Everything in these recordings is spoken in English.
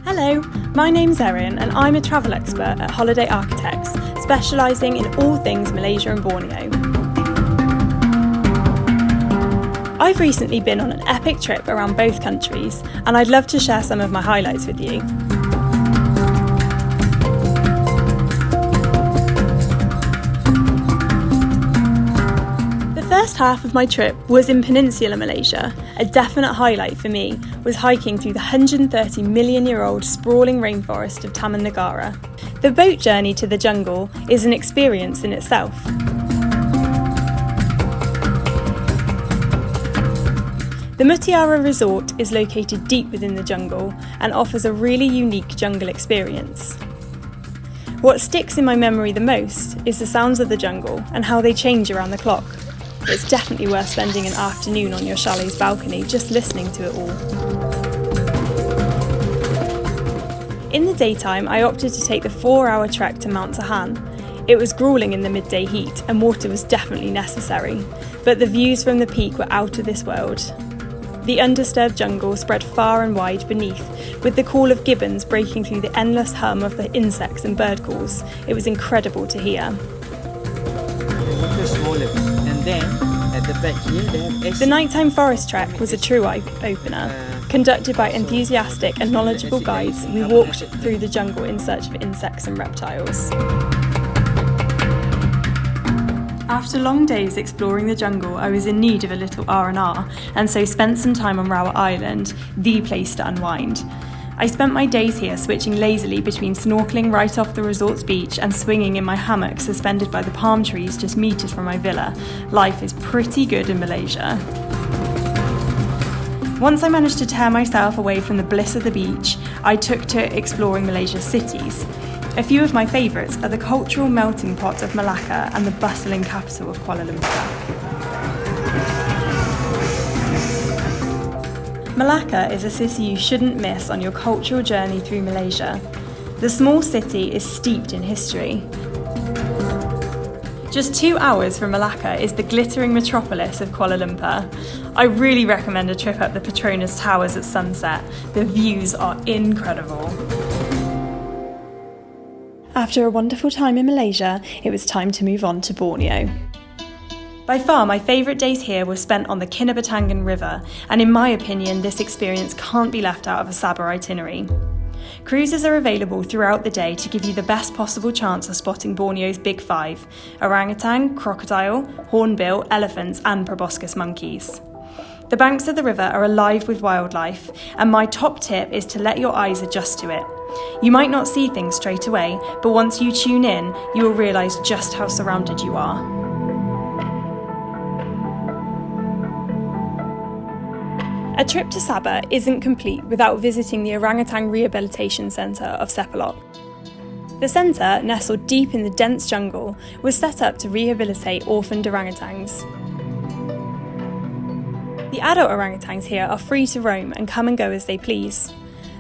Hello, my name's Erin and I'm a travel expert at Holiday Architects, specialising in all things Malaysia and Borneo. I've recently been on an epic trip around both countries and I'd love to share some of my highlights with you. The first half of my trip was in Peninsular Malaysia. A definite highlight for me was hiking through the 130 million year old sprawling rainforest of Taman Negara. The boat journey to the jungle is an experience in itself. The Mutiara Resort is located deep within the jungle and offers a really unique jungle experience. What sticks in my memory the most is the sounds of the jungle and how they change around the clock. It's definitely worth spending an afternoon on your chalet's balcony just listening to it all. In the daytime, I opted to take the 4-hour trek to Mount Tahan. It was gruelling in the midday heat and water was definitely necessary, but the views from the peak were out of this world. The undisturbed jungle spread far and wide beneath, with the call of gibbons breaking through the endless hum of the insects and bird calls. It was incredible to hear. The nighttime forest trek was a true eye-opener. Conducted by enthusiastic and knowledgeable guides, we walked through the jungle in search of insects and reptiles. After long days exploring the jungle, I was in need of a little R&R, and so spent some time on Gaya Island, the place to unwind. I spent my days here switching lazily between snorkelling right off the resort's beach and swinging in my hammock suspended by the palm trees just metres from my villa. Life is pretty good in Malaysia. Once I managed to tear myself away from the bliss of the beach, I took to exploring Malaysia's cities. A few of my favourites are the cultural melting pot of Malacca and the bustling capital of Kuala Lumpur. Malacca is a city you shouldn't miss on your cultural journey through Malaysia. The small city is steeped in history. Just 2 hours from Malacca is the glittering metropolis of Kuala Lumpur. I really recommend a trip up the Petronas Towers at sunset. The views are incredible. After a wonderful time in Malaysia, it was time to move on to Borneo. By far, my favourite days here were spent on the Kinabatangan River, and in my opinion, this experience can't be left out of a Sabah itinerary. Cruises are available throughout the day to give you the best possible chance of spotting Borneo's Big Five: orangutan, crocodile, hornbill, elephants and proboscis monkeys. The banks of the river are alive with wildlife, and my top tip is to let your eyes adjust to it. You might not see things straight away, but once you tune in, you will realise just how surrounded you are. A trip to Sabah isn't complete without visiting the Orangutan Rehabilitation Centre of Sepalok. The centre, nestled deep in the dense jungle, was set up to rehabilitate orphaned orangutans. The adult orangutans here are free to roam and come and go as they please.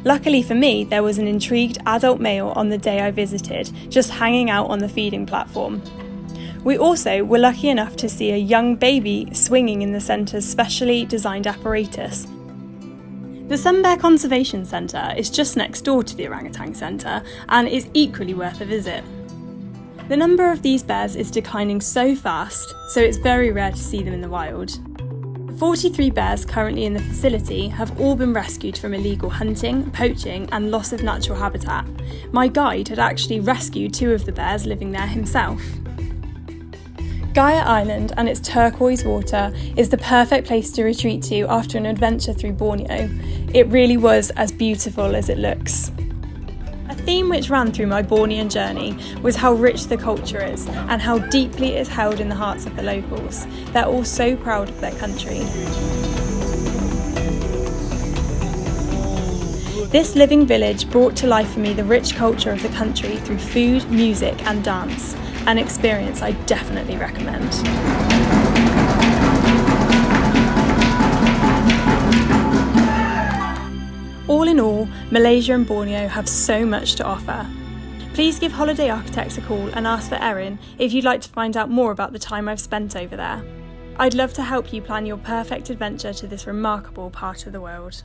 Luckily for me, there was an intrigued adult male on the day I visited, just hanging out on the feeding platform. We also were lucky enough to see a young baby swinging in the centre's specially designed apparatus. The Sun Bear Conservation Centre is just next door to the Orangutan Centre and is equally worth a visit. The number of these bears is declining so fast, so it's very rare to see them in the wild. The 43 bears currently in the facility have all been rescued from illegal hunting, poaching and loss of natural habitat. My guide had actually rescued 2 of the bears living there himself. Gaya Island and its turquoise water is the perfect place to retreat to after an adventure through Borneo. It really was as beautiful as it looks. A theme which ran through my Bornean journey was how rich the culture is and how deeply it is held in the hearts of the locals. They're all so proud of their country. This living village brought to life for me the rich culture of the country through food, music and dance. An experience I definitely recommend. All in all, Malaysia and Borneo have so much to offer. Please give Holiday Architects a call and ask for Erin if you'd like to find out more about the time I've spent over there. I'd love to help you plan your perfect adventure to this remarkable part of the world.